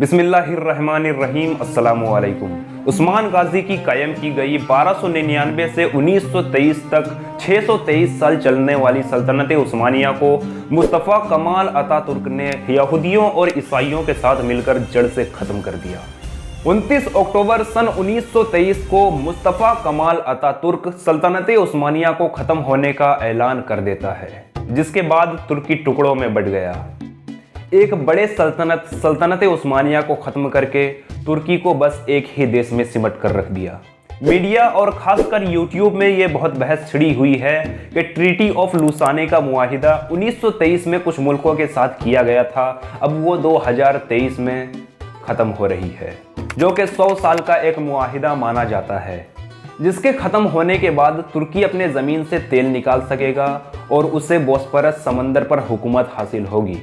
बिस्मिल्लाहिर्रहमानिर्रहीम अस्सलामुअलैकुम। उस्मान गाजी की कायम की गई 1299 से 1923 तक 623 साल चलने वाली सल्तनत उस्मानिया को मुस्तफ़ा कमाल अतातुर्क ने यहूदियों और ईसाइयों के साथ मिलकर जड़ से ख़त्म कर दिया। 29 अक्टूबर सन 1923 को मुस्तफ़ा कमाल अतातुर्क सल्तनत उस्मानिया को ख़त्म होने का ऐलान कर देता है, जिसके बाद तुर्की टुकड़ों में बंट गया। एक बड़े सल्तनत उस्मानिया को ख़त्म करके तुर्की को बस एक ही देश में सिमट कर रख दिया। मीडिया और ख़ासकर यूट्यूब में ये बहुत बहस छिड़ी हुई है कि ट्रीटी ऑफ लुसाने का मुआहिदा 1923 में कुछ मुल्कों के साथ किया गया था, अब वो 2023 में ख़त्म हो रही है, जो कि 100 साल का एक मुआहिदा माना जाता है, जिसके ख़त्म होने के बाद तुर्की अपने ज़मीन से तेल निकाल सकेगा और उसे बोस्फोरस समंदर पर हुकूमत हासिल होगी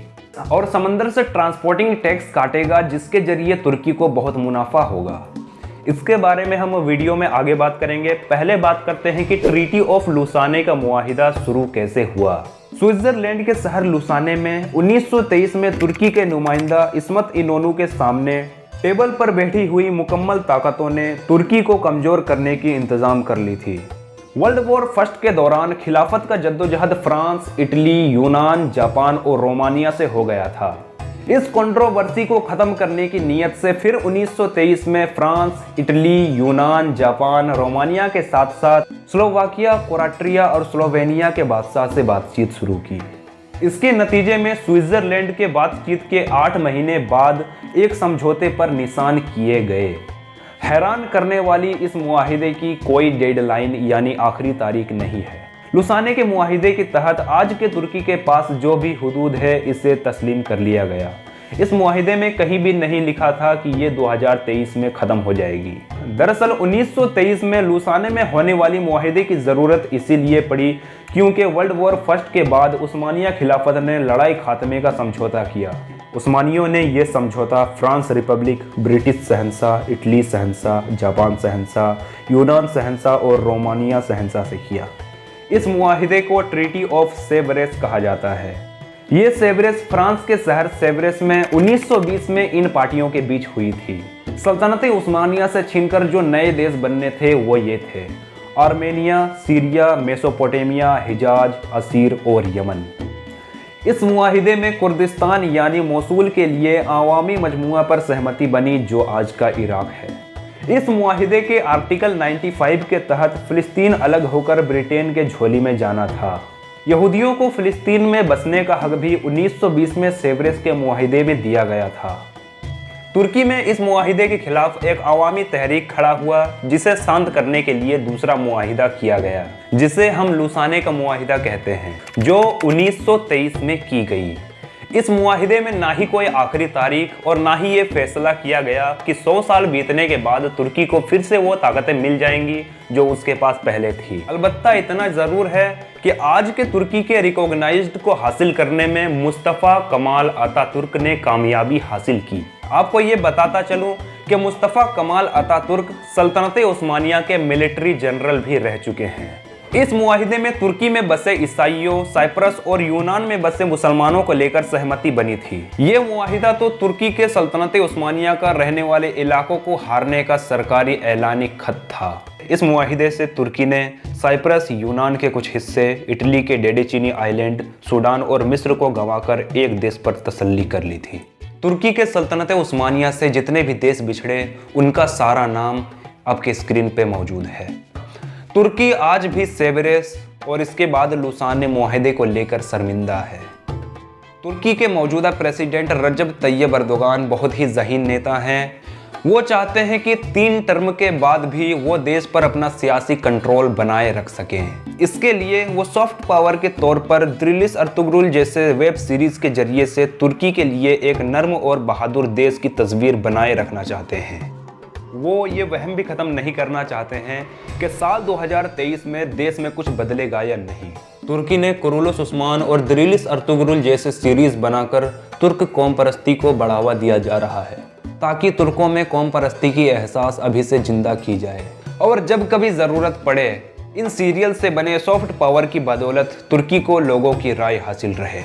और समंदर से ट्रांसपोर्टिंग टैक्स काटेगा, जिसके जरिए तुर्की को बहुत मुनाफा होगा। इसके बारे में हम वीडियो में आगे बात करेंगे। पहले बात करते हैं कि ट्रीटी ऑफ लुसाने का मुआहिदा शुरू कैसे हुआ। स्विट्जरलैंड के शहर लुसाने में 1923 में तुर्की के नुमाइंदा इस्मत इनोनू के सामने टेबल पर बैठी हुई मुकम्मल ताकतों ने तुर्की को कमज़ोर करने की इंतज़ाम कर ली थी। वर्ल्ड वॉर फर्स्ट के दौरान खिलाफत का जद्दोजहद फ्रांस, इटली, यूनान, जापान और रोमानिया से हो गया था। इस कंट्रोवर्सी को ख़त्म करने की नीयत से फिर 1923 में फ्रांस, इटली, यूनान, जापान, रोमानिया के साथ साथ स्लोवाकिया, क्रोएशिया और स्लोवेनिया के बादशाह से बातचीत शुरू की। इसके नतीजे में स्विट्जरलैंड के बातचीत के 8 महीने बाद एक समझौते पर निशान किए गए। हैरान करने वाली इस मुआहिदे की कोई डेडलाइन यानी आखिरी तारीख नहीं है। लुसाने के मुआहिदे के तहत आज के तुर्की के पास जो भी हुदूद है, इसे तस्लीम कर लिया गया। इस मुआहिदे में कहीं भी नहीं लिखा था कि ये 2023 में ख़त्म हो जाएगी। दरअसल 1923 में लुसाने में होने वाली मुआहिदे की ज़रूरत इसीलिए पड़ी क्योंकि वर्ल्ड वॉर फर्स्ट के बाद उस्मानिया खिलाफत ने लड़ाई खात्मे का समझौता किया। उस्मानियों ने यह समझौता फ्रांस रिपब्लिक, ब्रिटिश शहंशाह, इटली शहंशाह, जापान शहंशाह, यूनान शहंशाह और रोमानिया शहंशाह से किया। इस मुआहिदे को ट्रीटी ऑफ सेवरेस कहा जाता है। ये सेवरेस फ्रांस के शहर सेवरेस में 1920 में इन पार्टियों के बीच हुई थी। सल्तनत उस्मानिया से छीनकर जो नए देश बनने थे वो ये थे: आर्मेनिया, सीरिया, मेसोपोटामिया, हिजाज, असीर और यमन। इस मुआहिदे में कुर्दिस्तान यानी मोसूल के लिए अवामी मजमुआ पर सहमति बनी, जो आज का इराक है। इस मुआहिदे के आर्टिकल 95 के तहत फ़िलिस्तीन अलग होकर ब्रिटेन के झोली में जाना था। यहूदियों को फ़िलिस्तीन में बसने का हक भी 1920 में सेवरेस के मुआहिदे में दिया गया था। तुर्की में इस मुआहिदे के खिलाफ एक अवामी तहरीक खड़ा हुआ, जिसे शांत करने के लिए दूसरा मुआहिदा किया गया, जिसे हम लुसाने का मुआहिदा कहते हैं, जो 1923 में की गई। इस मुआहिदे में ना ही कोई आखिरी तारीख और ना ही ये फैसला किया गया कि 100 साल बीतने के बाद तुर्की को फिर से वो ताकतें मिल जाएंगी जो उसके पास पहले थी। अलबत्ता इतना ज़रूर है कि आज के तुर्की के रिकॉग्नाइज्ड को हासिल करने में मुस्तफ़ा कमाल अतातुर्क ने कामयाबी हासिल की। आपको ये बताता चलूँ कि मुस्तफ़ा कमाल अतातुर्क सल्तनत उस्मानिया के मिलिट्री जनरल भी रह चुके हैं। इस मुआहिदे में तुर्की में बसे ईसाइयों, साइप्रस और यूनान में बसे मुसलमानों को लेकर सहमति बनी थी। ये मुआहिदा तो तुर्की के सल्तनत उस्मानिया का रहने वाले इलाकों को हारने का सरकारी ऐलानी खत था। इस मुआहिदे से तुर्की ने साइप्रस, यूनान के कुछ हिस्से, इटली के डेडेचीनी आइलैंड, सूडान और मिस्र को गंवाकर एक देश पर तसल्ली कर ली थी। तुर्की के सल्तनत उस्मानिया से जितने भी देश बिछड़े, उनका सारा नाम आपके स्क्रीन पे मौजूद है। तुर्की आज भी सेवरेस और इसके बाद लुसाने मुआहिदे को लेकर शर्मिंदा है। तुर्की के मौजूदा प्रेसिडेंट रजब तैयब अर्दोगान बहुत ही ज़हीन नेता हैं। वो चाहते हैं कि 3 टर्म के बाद भी वो देश पर अपना सियासी कंट्रोल बनाए रख सकें। इसके लिए वो सॉफ्ट पावर के तौर पर दिरिलिस अर्तुगरुल जैसे वेब सीरीज़ के जरिए से तुर्की के लिए एक नर्म और बहादुर देश की तस्वीर बनाए रखना चाहते हैं। वो ये वहम भी ख़त्म नहीं करना चाहते हैं कि साल 2023 में देश में कुछ बदलेगा या नहीं। तुर्की ने कुरुलुस उस्मान और दिरिलिस अर्तुगरुल जैसे सीरीज़ बनाकर तुर्क कौम परस्ती को बढ़ावा दिया जा रहा है, ताकि तुर्कों में कौम परस्ती की एहसास अभी से जिंदा की जाए और जब कभी ज़रूरत पड़े इन सीरियल से बने सॉफ्ट पावर की बदौलत तुर्की को लोगों की राय हासिल रहे।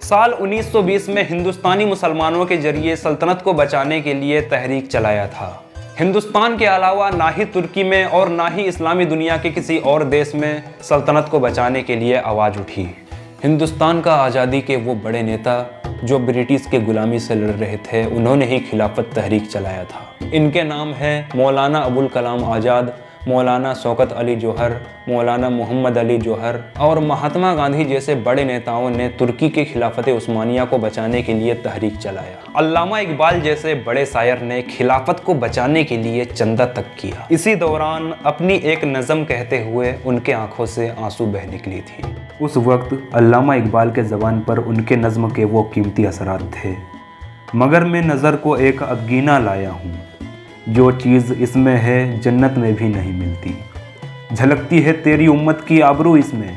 साल 1920 में हिंदुस्तानी मुसलमानों के जरिए सल्तनत को बचाने के लिए तहरीक चलाया था। हिंदुस्तान के अलावा ना ही तुर्की में और ना ही इस्लामी दुनिया के किसी और देश में सल्तनत को बचाने के लिए आवाज़ उठी। हिंदुस्तान का आज़ादी के वो बड़े नेता जो ब्रिटिश के गुलामी से लड़ रहे थे, उन्होंने ही खिलाफत तहरीक चलाया था। इनके नाम हैं मौलाना अबुल कलाम आज़ाद, मौलाना शौकत अली जौहर, मौलाना मोहम्मद अली जौहर और महात्मा गांधी जैसे बड़े नेताओं ने तुर्की के खिलाफत उस्मानिया को बचाने के लिए तहरीक चलाया। अल्लामा इकबाल जैसे बड़े शायर ने खिलाफत को बचाने के लिए चंदा तक किया। इसी दौरान अपनी एक नज़म कहते हुए उनके आंखों से आंसू बह निकली थी। उस वक्त अल्लामा इकबाल के ज़बान पर उनके नज़्म के वो कीमती असरात थे। मगर मैं नज़र को एक अगीना लाया हूँ, जो चीज़ इसमें है जन्नत में भी नहीं मिलती। झलकती है तेरी उम्मत की आबरू इसमें,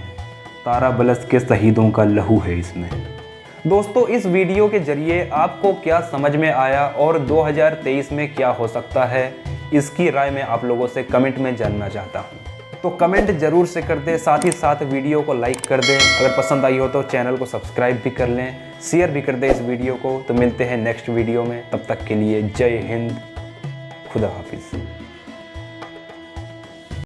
तारा बलस के शहीदों का लहू है इसमें। दोस्तों, इस वीडियो के जरिए आपको क्या समझ में आया और 2023 में क्या हो सकता है, इसकी राय मैं आप लोगों से कमेंट में जानना चाहता हूँ। तो कमेंट जरूर से कर दें, साथ ही साथ वीडियो को लाइक कर दें। अगर पसंद आई हो तो चैनल को सब्सक्राइब भी कर लें, शेयर भी कर दें इस वीडियो को। तो मिलते हैं नेक्स्ट वीडियो में, तब तक के लिए जय हिंद, खुदा हाफिज़।